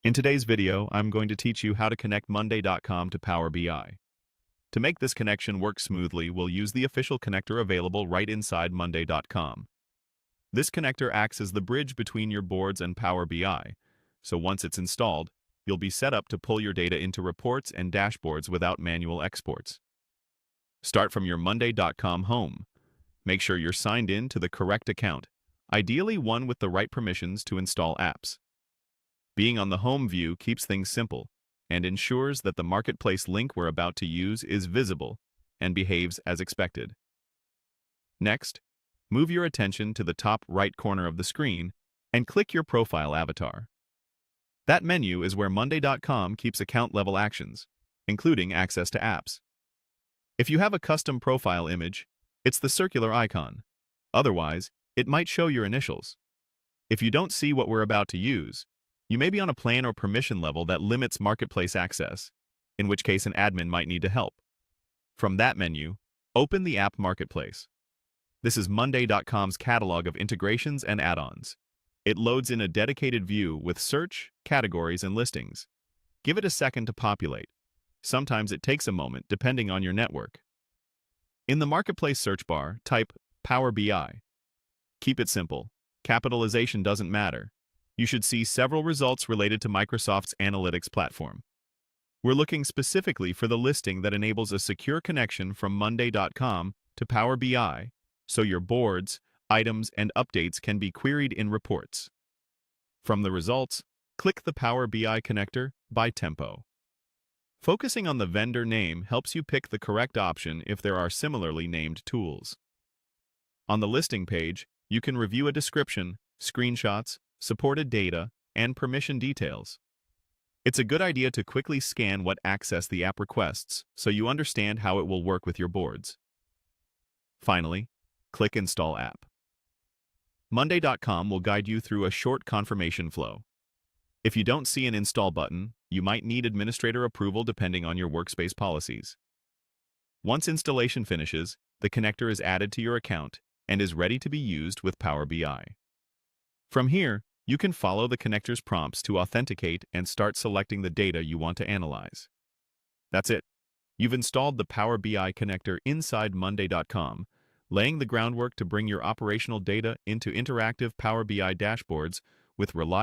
In today's video, I'm going to teach you how to connect Monday.com to Power BI. To make this connection work smoothly, we'll use the official connector available right inside Monday.com. This connector acts as the bridge between your boards and Power BI, so once it's installed, you'll be set up to pull your data into reports and dashboards without manual exports. Start from your Monday.com home. Make sure you're signed in to the correct account, ideally one with the right permissions to install apps. Being on the home view keeps things simple and ensures that the marketplace link we're about to use is visible and behaves as expected. Next, move your attention to the top right corner of the screen and click your profile avatar. That menu is where Monday.com keeps account-level actions, including access to apps. If you have a custom profile image, it's the circular icon. Otherwise, it might show your initials. If you don't see what we're about to use, you may be on a plan or permission level that limits marketplace access, in which case an admin might need to help. From that menu, open the App Marketplace. This is Monday.com's catalog of integrations and add-ons. It loads in a dedicated view with search, categories, and listings. Give it a second to populate. Sometimes it takes a moment, depending on your network. In the Marketplace search bar, type Power BI. Keep it simple. Capitalization doesn't matter. You should see several results related to Microsoft's analytics platform. We're looking specifically for the listing that enables a secure connection from Monday.com to Power BI, so your boards, items, and updates can be queried in reports. From the results, click the Power BI connector by Tempo. Focusing on the vendor name helps you pick the correct option if there are similarly named tools. On the listing page, you can review a description, screenshots, supported data, and permission details. It's a good idea to quickly scan what access the app requests so you understand how it will work with your boards. Finally, click Install App. Monday.com will guide you through a short confirmation flow. If you don't see an install button, you might need administrator approval depending on your workspace policies. Once installation finishes, the connector is added to your account and is ready to be used with Power BI. From here, you can follow the connector's prompts to authenticate and start selecting the data you want to analyze. That's it. You've installed the Power BI connector inside Monday.com, laying the groundwork to bring your operational data into interactive Power BI dashboards with reliable